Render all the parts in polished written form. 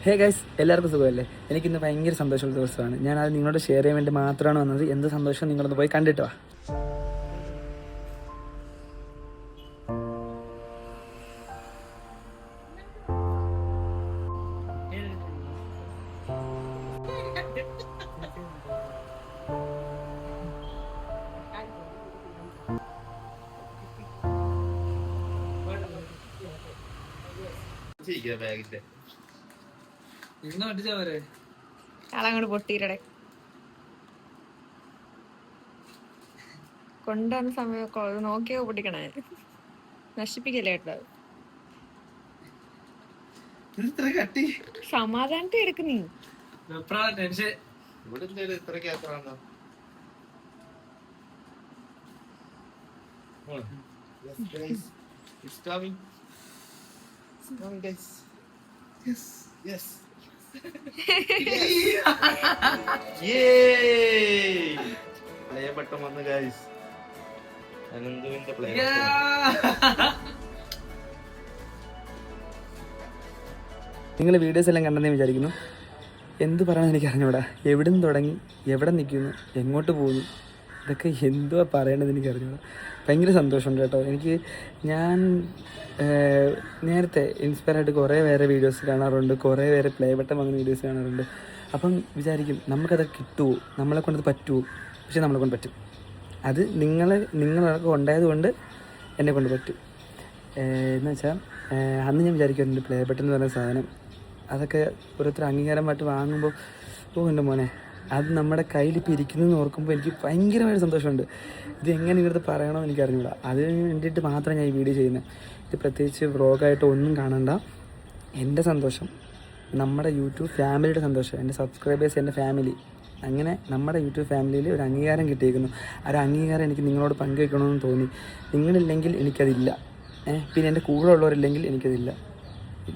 Hey guys, എല്ലാവർക്കും സുഖമല്ലേ? എനിക്കിന്ന് ഭയങ്കര സന്തോഷമുള്ള ദിവസമാണ്. ഞാൻ അത് നിങ്ങളോട് ഷെയർ ചെയ്യാൻ വേണ്ടി മാത്രമാണ് വന്നത്. എന്ത് സന്തോഷം, നിങ്ങളൊന്ന് പോയി കണ്ടിട്ട് വാ. ആളങ്ങോട്ട് പൊട്ടിയിരടെ കൊണ്ടുവന്ന സമയമൊക്കെ നോക്കിയൊക്കെ പൊട്ടിക്കണേ, നശിപ്പിക്കല്ലേ കേട്ടോ. സമാധാനത്തെ എടുക്കുന്നീ നിങ്ങൾ വീഡിയോസ് എല്ലാം കണ്ടെന്ന് വിചാരിക്കുന്നു. എന്ത് പറയണമെന്ന് എനിക്ക് അറിഞ്ഞൂടാ. എവിടെ നിന്ന് തുടങ്ങി, എവിടെ നിൽക്കുന്നു, എങ്ങോട്ട് പോകുന്നു, ഇതൊക്കെ എന്തുവാ പറയേണ്ടത് എനിക്ക് അറിഞ്ഞൂടാ. ഭയങ്കര സന്തോഷമുണ്ട് കേട്ടോ. ഞാൻ നേരത്തെ ഇൻസ്പയറായിട്ട് കുറേ പേരെ വീഡിയോസ് കാണാറുണ്ട്, കുറേ പേരെ പ്ലേ ബട്ടൺ വാങ്ങുന്ന വീഡിയോസ് കാണാറുണ്ട്. അപ്പം വിചാരിക്കും നമുക്കത് കിട്ടുമോ, നമ്മളെ കൊണ്ടത് പറ്റുമോ? പക്ഷെ നമ്മളെ കൊണ്ട് പറ്റും. അത് നിങ്ങളൊക്കെ ഉണ്ടായതുകൊണ്ട് എന്നെ കൊണ്ട് പറ്റും. എന്ന് വെച്ചാൽ അന്ന് ഞാൻ വിചാരിക്കുന്നുണ്ട് പ്ലേ ബട്ടൺ എന്ന് പറയുന്ന സാധനം, അതൊക്കെ ഓരോരുത്തർ അംഗീകാരമായിട്ട് വാങ്ങുമ്പോൾ എൻ്റെ മോനെ അത് നമ്മുടെ കയ്യിലിപ്പോൾ ഇരിക്കുന്നതെന്ന് ഓർക്കുമ്പോൾ എനിക്ക് ഭയങ്കരമായിട്ട് സന്തോഷമുണ്ട്. ഇത് എങ്ങനെ ഇവിടുത്തെ പറയണമെന്ന് എനിക്ക് അറിഞ്ഞൂടാ. അതിന് വേണ്ടിയിട്ട് മാത്രം ഞാൻ ഈ വീഡിയോ ചെയ്യുന്നത്. ഇത് പ്രത്യേകിച്ച് വ്ളോഗായിട്ട് ഒന്നും കാണണ്ട. എൻ്റെ സന്തോഷം, നമ്മുടെ യൂട്യൂബ് ഫാമിലിയുടെ സന്തോഷം, എൻ്റെ സബ്സ്ക്രൈബേഴ്സ്, എൻ്റെ ഫാമിലി, അങ്ങനെ നമ്മുടെ യൂട്യൂബ് ഫാമിലിയിൽ ഒരു അംഗീകാരം കിട്ടിയിരിക്കുന്നു. ആ ഒരു അംഗീകാരം എനിക്ക് നിങ്ങളോട് പങ്കുവയ്ക്കണമെന്ന് തോന്നി. നിങ്ങളില്ലെങ്കിൽ എനിക്കതില്ല. പിന്നെ എൻ്റെ കൂടെ ഉള്ളവരില്ലെങ്കിൽ എനിക്കതില്ല.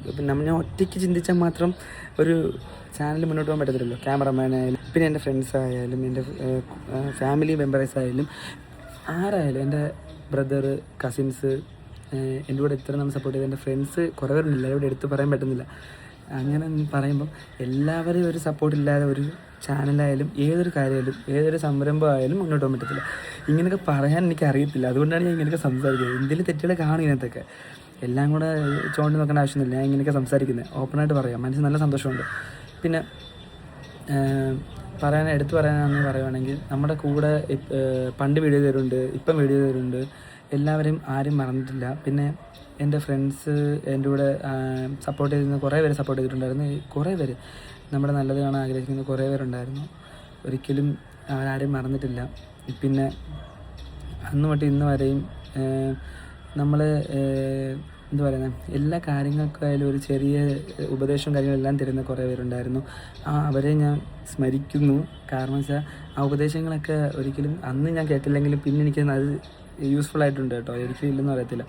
ഇപ്പം ഞാൻ ഒറ്റയ്ക്ക് ചിന്തിച്ചാൽ മാത്രം ഒരു ചാനൽ മുന്നോട്ട് പോകാൻ പറ്റത്തില്ലല്ലോ. ക്യാമറമാനായാലും, പിന്നെ എൻ്റെ ഫ്രണ്ട്സ് ആയാലും, എൻ്റെ ഫാമിലി മെമ്പേഴ്സ് ആയാലും, ആരായാലും, എൻ്റെ ബ്രദറ്, കസിൻസ്, എൻ്റെ കൂടെ ഇത്ര നമ്മൾ സപ്പോർട്ട് ചെയ്ത് എൻ്റെ ഫ്രണ്ട്സ് കുറേ പേരുണ്ട്. എല്ലാവരും ഇവിടെ എടുത്ത് പറയാൻ പറ്റുന്നില്ല. അങ്ങനെ പറയുമ്പം എല്ലാവരും ഒരു സപ്പോർട്ടില്ലാതെ ഒരു ചാനലായാലും ഏതൊരു കാര്യമായാലും ഏതൊരു സംരംഭമായാലും മുന്നോട്ട് പോകാൻ പറ്റത്തില്ല. ഇങ്ങനെയൊക്കെ പറയാൻ എനിക്ക് അറിയത്തില്ല. അതുകൊണ്ടാണ് ഞാൻ ഇങ്ങനെയൊക്കെ സംസാരിക്കുന്നത്. എന്തെങ്കിലും തെറ്റുകൾ കാണും ഇതിനകത്തൊക്കെ. എല്ലാം കൂടെ ചോണ്ടി നോക്കേണ്ട ആവശ്യമൊന്നുമില്ല. ഞാൻ ഇങ്ങനെയൊക്കെ സംസാരിക്കുന്നത് ഓപ്പണായിട്ട് പറയാം. മനസ്സിൽ നല്ല സന്തോഷമുണ്ട്. പിന്നെ എടുത്തു പറയാനാണെന്ന് പറയുവാണെങ്കിൽ, നമ്മുടെ കൂടെ പണ്ട് വീഡിയോ ചെയ്തിട്ടുണ്ട്, ഇപ്പം വീഡിയോ ചെയ്തിട്ടുണ്ട്. എല്ലാവരും ആരും മറന്നിട്ടില്ല. പിന്നെ എൻ്റെ ഫ്രണ്ട്സ്, എൻ്റെ കൂടെ സപ്പോർട്ട് ചെയ്തിരുന്ന കുറേ പേര് സപ്പോർട്ട് ചെയ്തിട്ടുണ്ടായിരുന്നു. കുറേ പേര് നമ്മുടെ നല്ലത് കാണാൻ ആഗ്രഹിക്കുന്ന കുറേ പേരുണ്ടായിരുന്നു. ഒരിക്കലും അവരാരും മറന്നിട്ടില്ല. പിന്നെ അന്ന് തൊട്ട് ഇന്ന് വരെയും നമ്മൾ എന്താ പറയുന്നത്, എല്ലാ കാര്യങ്ങൾക്കായാലും ഒരു ചെറിയ ഉപദേശവും കാര്യങ്ങളെല്ലാം തരുന്ന കുറേ പേരുണ്ടായിരുന്നു. അവരെ ഞാൻ സ്മരിക്കുന്നു. കാരണം വെച്ചാൽ ആ ഉപദേശങ്ങളൊക്കെ ഒരിക്കലും അന്ന് ഞാൻ കേട്ടില്ലെങ്കിലും പിന്നെ എനിക്ക് അത് യൂസ്ഫുൾ ആയിട്ടുണ്ട് കേട്ടോ. ഒരിക്കലും ഇല്ലെന്ന് പറയത്തില്ല.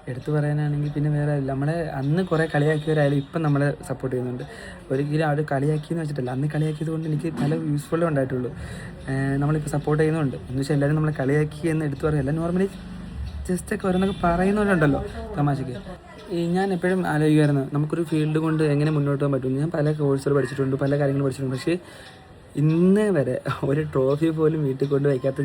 എടുത്തു പറയാനാണെങ്കിൽ പിന്നെ വേറെ നമ്മളെ അന്ന് കുറേ കളിയാക്കിയവരായാലും ഇപ്പം നമ്മളെ സപ്പോർട്ട് ചെയ്യുന്നുണ്ട്. ഒരിക്കലും അവർ കളിയാക്കിയെന്ന് വെച്ചിട്ടില്ല, അന്ന് കളിയാക്കിയത് കൊണ്ട് എനിക്ക് പല യൂസ്ഫുള്ളേ ഉണ്ടായിട്ടുള്ളൂ. നമ്മളിപ്പോൾ സപ്പോർട്ട് ചെയ്യുന്നുണ്ട് എന്ന് വെച്ചാൽ എല്ലാവരും നമ്മളെ കളിയാക്കി എന്ന് എടുത്തു പറയല്ല. നോർമലി ജസ്റ്റൊക്കെ ഓരോന്നൊക്കെ പറയുന്നവരുണ്ടല്ലോ തമാശയ്ക്ക്. ഞാൻ എപ്പോഴും ആലോചിക്കുമായിരുന്നു നമുക്കൊരു ഫീൽഡ് കൊണ്ട് എങ്ങനെ മുന്നോട്ട് പോകാൻ പറ്റും. ഞാൻ പല കോഴ്സുകൾ പഠിച്ചിട്ടുണ്ട്, പല കാര്യങ്ങൾ പഠിച്ചിട്ടുണ്ട്. പക്ഷേ ഇന്ന് വരെ ഒരു ട്രോഫി പോലും വീട്ടിൽ കൊണ്ട് വയ്ക്കാത്ത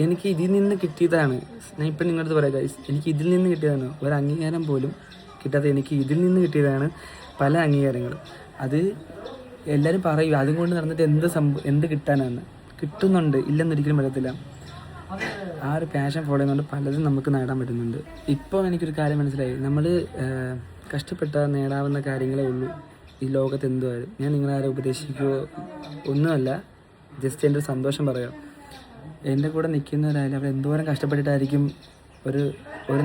എനിക്ക് ഇതിൽ നിന്ന് കിട്ടിയതാണ്. ഞാൻ ഇപ്പം നിങ്ങളടുത്ത് പറയാം ഗൈസ്, എനിക്ക് ഇതിൽ നിന്ന് കിട്ടിയതാണ്. ഒരു അംഗീകാരം പോലും കിട്ടാത്ത എനിക്ക് ഇതിൽ നിന്ന് കിട്ടിയതാണ് പല അംഗീകാരങ്ങളും. അത് എല്ലാവരും പറയും അതും കൊണ്ട് നടന്നിട്ട് എന്ത് കിട്ടാനാണ്. കിട്ടുന്നുണ്ട്, ഇല്ലെന്നൊരിക്കലും പറയത്തില്ല. ആ ഒരു പാഷൻ ഫോളോ ചെയ്യുന്നതുകൊണ്ട് പലതും നമുക്ക് നേടാൻ പറ്റുന്നുണ്ട്. ഇപ്പോൾ എനിക്കൊരു കാര്യം മനസ്സിലായി, നമ്മൾ കഷ്ടപ്പെട്ടാൽ നേടാവുന്ന കാര്യങ്ങളേ ഉള്ളൂ ഈ ലോകത്ത്. എന്തുമായാലും ഞാൻ നിങ്ങളാരും ഉപദേശിക്കുകയോ ഒന്നുമല്ല, ജസ്റ്റ് എൻ്റെ ഒരു സന്തോഷം പറയാം. എൻ്റെ കൂടെ നിൽക്കുന്നവരായാലും അവർ എന്തോരം കഷ്ടപ്പെട്ടിട്ടായിരിക്കും ഒരു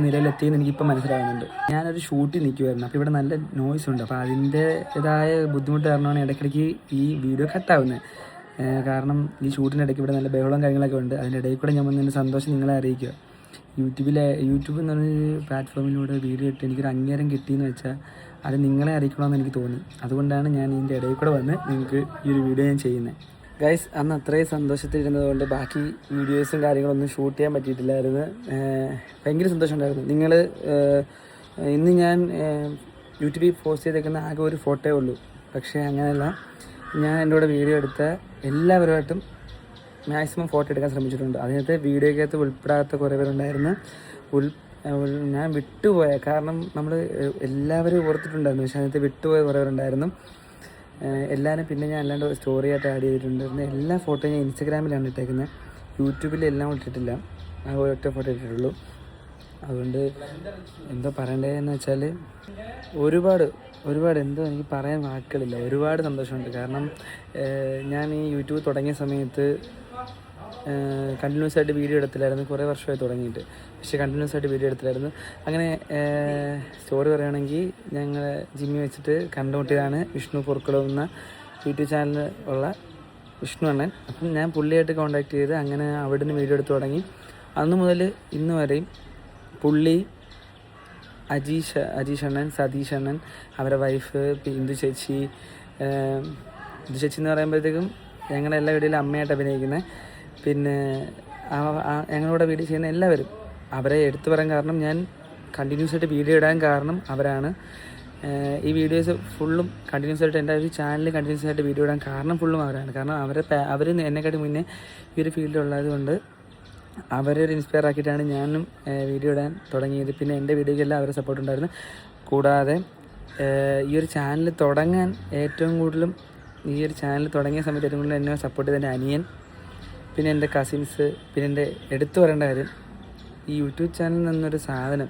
നിലയിലെത്തിയെന്ന് എനിക്കിപ്പോൾ മനസ്സിലാകുന്നുണ്ട്. ഞാനൊരു ഷൂട്ടിൽ നിൽക്കുമായിരുന്നു. അപ്പോൾ ഇവിടെ നല്ല നോയ്സ് ഉണ്ട്. അപ്പോൾ അതിൻ്റേതായ ബുദ്ധിമുട്ട് കാരണമാണ് ഇടയ്ക്കിടയ്ക്ക് ഈ വീഡിയോ കട്ടാവുന്നത്. കാരണം ഈ ഷൂട്ടിൻ്റെ ഇടയ്ക്ക് ഇവിടെ നല്ല ബഹളം കാര്യങ്ങളൊക്കെ ഉണ്ട്. അതിൻ്റെ ഇടയിൽ കൂടെ ഞാൻ വന്ന് എൻ്റെ സന്തോഷം നിങ്ങളെ അറിയിക്കുക. യൂട്യൂബ് എന്ന് പറഞ്ഞൊരു പ്ലാറ്റ്ഫോമിലൂടെ വീഡിയോ ഇട്ട് എനിക്കൊരു അംഗീകാരം കിട്ടിയെന്ന് വെച്ചാൽ അത് നിങ്ങളെ അറിയിക്കണമെന്ന് എനിക്ക് തോന്നി. അതുകൊണ്ടാണ് ഞാൻ ഇതിൻ്റെ ഇടയിൽ കൂടെ വന്ന് നിങ്ങൾക്ക് ഈ ഒരു വീഡിയോ ഞാൻ ചെയ്യുന്നത്. ഗൈസ്, അന്ന് അത്രയും സന്തോഷത്തിലിരുന്നതുകൊണ്ട് ബാക്കി വീഡിയോസും കാര്യങ്ങളൊന്നും ഷൂട്ട് ചെയ്യാൻ പറ്റിയിട്ടില്ലായിരുന്നു. ഭയങ്കര സന്തോഷമുണ്ടായിരുന്നു. ഇന്ന് ഞാൻ യൂട്യൂബിൽ പോസ്റ്റ് ചെയ്തേക്കുന്ന ആകെ ഒരു ഫോട്ടോയേ ഉള്ളൂ. പക്ഷേ അങ്ങനെയല്ല, ഞാൻ എൻ്റെ കൂടെ വീഡിയോ എടുത്ത എല്ലാവരുമായിട്ടും മാക്സിമം ഫോട്ടോ എടുക്കാൻ ശ്രമിച്ചിട്ടുണ്ട്. അതിനകത്ത് വീഡിയോക്കകത്ത് ഉൾപ്പെടാത്ത കുറേ പേരുണ്ടായിരുന്നു. ഞാൻ വിട്ടുപോയ കാരണം നമ്മൾ എല്ലാവരും ഓർത്തിട്ടുണ്ടായിരുന്നു, പക്ഷേ അതിനകത്ത് വിട്ടുപോയ കുറേ പേരുണ്ടായിരുന്നു. എല്ലാവരും പിന്നെ ഞാൻ അല്ലാണ്ട് സ്റ്റോറി ആയിട്ട് ആഡ് ചെയ്തിട്ടുണ്ടായിരുന്നു. എല്ലാ ഫോട്ടോയും ഞാൻ ഇൻസ്റ്റഗ്രാമിലാണ് ഇട്ടേക്കുന്നത്, യൂട്യൂബിൽ എല്ലാം ഇട്ടിട്ടില്ല. ആ ഒറ്റ ഫോട്ടോ ഇട്ടിട്ടുള്ളൂ. അതുകൊണ്ട് എന്തോ പറയണ്ടതെന്ന് വെച്ചാൽ ഒരുപാട് എന്തോ എനിക്ക് പറയാൻ വാക്കുകളില്ല. ഒരുപാട് സന്തോഷമുണ്ട്. കാരണം ഞാൻ ഈ യൂട്യൂബ് തുടങ്ങിയ സമയത്ത് കണ്ടിന്യൂസ് ആയിട്ട് വീഡിയോ എടുത്തില്ലായിരുന്നു. കുറേ വർഷമായി തുടങ്ങിയിട്ട്, പക്ഷേ കണ്ടിന്യൂസ് ആയിട്ട് വീഡിയോ എടുത്തില്ലായിരുന്നു. അങ്ങനെ സ്റ്റോറി പറയുകയാണെങ്കിൽ ഞങ്ങൾ ജിമ്മി വെച്ചിട്ട് കണ്ടുമുട്ടിയതാണ് വിഷ്ണു പൊർക്കുളം എന്ന യൂട്യൂബ് ചാനൽ ഉള്ള വിഷ്ണു അണ്ണൻ. അപ്പം ഞാൻ പുള്ളിയായിട്ട് കോൺടാക്ട് ചെയ്ത് അങ്ങനെ അവിടെ നിന്ന് വീഡിയോ എടുത്ത് തുടങ്ങി. അന്ന് മുതൽ ഇന്ന് വരെയും പുള്ളി, അജീഷ് അണ്ണൻ, സതീഷ് അണ്ണൻ, അവരുടെ വൈഫ് ഇന്ദു ചേച്ചി എന്ന് പറയുമ്പോഴത്തേക്കും ഞങ്ങളുടെ എല്ലാ വീഡിയോയിലും അമ്മയായിട്ട് അഭിനയിക്കുന്നത്. പിന്നെ ഞങ്ങളുടെ വീഡിയോ ചെയ്യുന്ന എല്ലാവരും, അവരെ എടുത്തു പറയാൻ കാരണം ഞാൻ കണ്ടിന്യൂസ് ആയിട്ട് വീഡിയോ ഇടാൻ കാരണം അവരാണ്. ഈ വീഡിയോസ് ഫുള്ളും കണ്ടിന്യൂസ് ആയിട്ട് എൻ്റെ ഒരു ചാനലിൽ കണ്ടിന്യൂസ് ആയിട്ട് വീഡിയോ ഇടാൻ കാരണം ഫുള്ളും അവരാണ്. കാരണം അവർ എന്നെക്കാട്ടി മുന്നേ ഈ ഒരു ഫീൽഡിലുള്ളത് കൊണ്ട് അവരെ ഒരു ഇൻസ്പയർ ആക്കിയിട്ടാണ് ഞാനും വീഡിയോ ഇടാൻ തുടങ്ങിയത്. പിന്നെ എൻ്റെ വീഡിയോയ്ക്കെല്ലാം അവരെ സപ്പോർട്ട് ഉണ്ടായിരുന്നു. കൂടാതെ ഈ ഒരു ചാനൽ തുടങ്ങാൻ ഏറ്റവും കൂടുതലും ഈ ഒരു ചാനൽ തുടങ്ങിയ സമയത്ത് ഏറ്റവും കൂടുതൽ എന്നെ സപ്പോർട്ട് ചെയ്ത എൻ്റെ അനിയൻ, പിന്നെ എൻ്റെ കസിൻസ്, പിന്നെ എൻ്റെ എടുത്തു പറയേണ്ട കാര്യം, ഈ യൂട്യൂബ് ചാനൽ എന്നൊരു സാധനം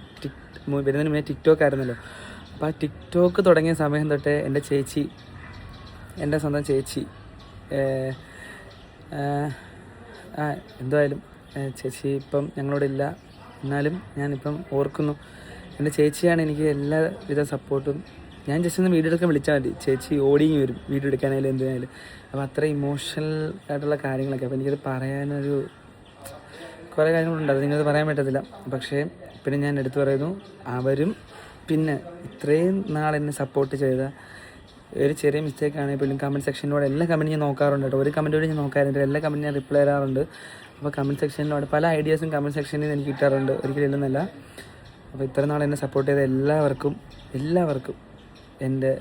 വരുന്നതിന് മുന്നേ ടിക്ടോക്ക് ആയിരുന്നല്ലോ. അപ്പോൾ ആ ടിക്ടോക്ക് തുടങ്ങിയ സമയം തൊട്ടേ എൻ്റെ ചേച്ചി, എൻ്റെ സ്വന്തം ചേച്ചി, എന്തായാലും ചേച്ചി ഇപ്പം ഞങ്ങളോട് ഇല്ല, എന്നാലും ഞാനിപ്പം ഓർക്കുന്നു. എൻ്റെ ചേച്ചിയാണ് എനിക്ക് എല്ലാവിധ സപ്പോർട്ടും. ഞാൻ ജസ്റ്റ് ഒന്ന് വീഡിയോ എടുക്കാൻ വിളിച്ചാൽ മതി, ചേച്ചി ഓടിങ്ങി വരും വീഡിയോ എടുക്കാനായാലും എന്തിനായാലും. അപ്പോൾ അത്ര ഇമോഷണൽ ആയിട്ടുള്ള കാര്യങ്ങളൊക്കെ. അപ്പോൾ എനിക്കത് പറയാനൊരു കുറേ കാര്യങ്ങളുണ്ട്, അത് നിങ്ങളത് പറയാൻ പറ്റത്തില്ല. പക്ഷേ പിന്നെ ഞാൻ എടുത്തു പറയുന്നു, അവരും പിന്നെ ഇത്രയും നാളെന്നെ സപ്പോർട്ട് ചെയ്ത ഒരു ചെറിയ മിസ്റ്റേക്ക് ആണെങ്കിൽ പോലും കമൻറ്റ് സെക്ഷനിലൂടെ എല്ലാ കമൻറ്റും ഞാൻ നോക്കാറുണ്ട് കേട്ടോ. ഒരു കമൻറ്റോട് ഞാൻ നോക്കാറുണ്ട്, എല്ലാ കമൻറ്റും ഞാൻ റിപ്ലൈ തരാറുണ്ട്. അപ്പോൾ കമൻറ്റ് സെക്ഷനിലൂടെ പല ഐഡിയാസും കമൻറ്റ് സെക്ഷനിൽ നിന്ന് എനിക്ക് കിട്ടാറുണ്ട്, ഒരിക്കലും ഇല്ലെന്നല്ല. അപ്പോൾ ഇത്ര നാൾ എന്നെ സപ്പോർട്ട് ചെയ്ത എല്ലാവർക്കും എൻ്റെ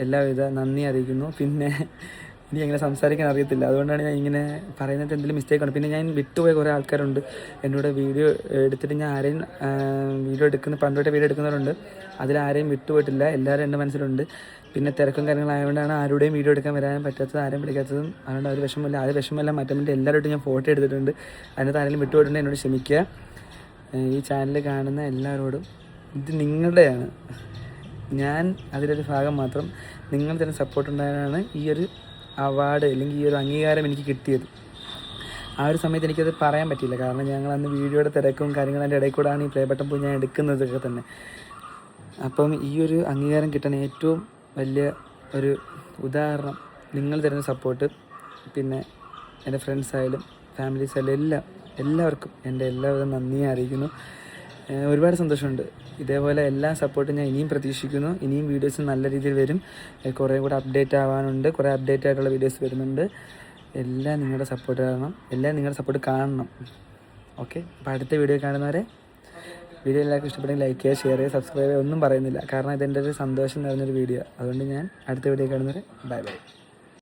എല്ലാവിധ നന്ദി അറിയിക്കുന്നു. പിന്നെ എനിക്ക് എങ്ങനെ സംസാരിക്കാൻ അറിയത്തില്ല, അതുകൊണ്ടാണ് ഞാൻ ഇങ്ങനെ പറയുന്നത് എന്തെങ്കിലും മിസ്റ്റേക്കാണ്. പിന്നെ ഞാൻ വിട്ടുപോയ കുറേ ആൾക്കാരുണ്ട് എന്നോട് വീഡിയോ എടുത്തിട്ട്. ഞാൻ ആരെയും പണ്ടോട്ട് വീഡിയോ എടുക്കുന്നവരുണ്ട്, അതിലാരെയും വിട്ടുപോയിട്ടില്ല, എല്ലാവരും എൻ്റെ മനസ്സിലുണ്ട്. പിന്നെ തിരക്കും കാര്യങ്ങളായതുകൊണ്ടാണ് ആരുടെയും വീഡിയോ എടുക്കാൻ വരാൻ പറ്റാത്തത്, ആരും വിളിക്കാത്തതും. അതുകൊണ്ട് ഒരു വിഷമമില്ല, അത് വിഷമമല്ല. മറ്റേ എല്ലാവരോട്ടും ഞാൻ ഫോട്ടോ എടുത്തിട്ടുണ്ട്. അതിനകത്ത് ആരെങ്കിലും വിട്ടുപോയിട്ടുണ്ട് എന്നോട് ക്ഷമിക്കുക. ഈ ചാനൽ കാണുന്ന എല്ലാവരോടും ഇത് നിങ്ങളുടെയാണ്, ഞാൻ അതിലൊരു ഭാഗം മാത്രം. നിങ്ങൾ തന്നെ സപ്പോർട്ട് ഉണ്ടാകാനാണ് ഈ ഒരു അവാർഡ് അല്ലെങ്കിൽ ഈ ഒരു അംഗീകാരം എനിക്ക് കിട്ടിയത്. ആ ഒരു സമയത്ത് എനിക്കത് പറയാൻ പറ്റിയില്ല, കാരണം ഞങ്ങൾ അന്ന് വീഡിയോയുടെ തിരക്കും കാര്യങ്ങളും അതിൻ്റെ ഇടയിൽ കൂടെയാണ് ഈ പ്ലേ ബട്ടൺ പോയി ഞാൻ എടുക്കുന്നതൊക്കെ തന്നെ. അപ്പം ഈ ഒരു അംഗീകാരം കിട്ടാൻ ഏറ്റവും വലിയ ഒരു ഉദാഹരണം നിങ്ങൾ തരുന്ന സപ്പോർട്ട്. പിന്നെ എൻ്റെ ഫ്രണ്ട്സായാലും ഫാമിലീസ് ആയാലും എല്ലാവർക്കും എൻ്റെ എല്ലാവിധ നന്ദിയെ അറിയിക്കുന്നു. ഒരുപാട് സന്തോഷമുണ്ട്. ഇതേപോലെ എല്ലാ സപ്പോർട്ടും ഞാൻ ഇനിയും പ്രതീക്ഷിക്കുന്നു. ഇനിയും വീഡിയോസ് നല്ല രീതിയിൽ വരും. കുറേ കൂടെ അപ്ഡേറ്റ് ആവാനുണ്ട്, കുറേ അപ്ഡേറ്റ് ആയിട്ടുള്ള വീഡിയോസ് വരുന്നുണ്ട്. എല്ലാം നിങ്ങളുടെ സപ്പോർട്ട് കാണണം. ഓക്കെ, അപ്പോൾ അടുത്ത വീഡിയോ കാണുന്നവരെ, വീഡിയോ എല്ലാവർക്കും ഇഷ്ടപ്പെട്ടെങ്കിൽ ലൈക്ക് ചെയ്യുക, ഷെയർ ചെയ്യുക, സബ്സ്ക്രൈബ് ചെയ്യുക. ഒന്നും പറയുന്നില്ല, കാരണം ഇതെൻ്റെ ഒരു സന്തോഷം നിറഞ്ഞൊരു വീഡിയോ. അതുകൊണ്ട് ഞാൻ അടുത്ത വീഡിയോ കാണുന്നവരെ ബൈ.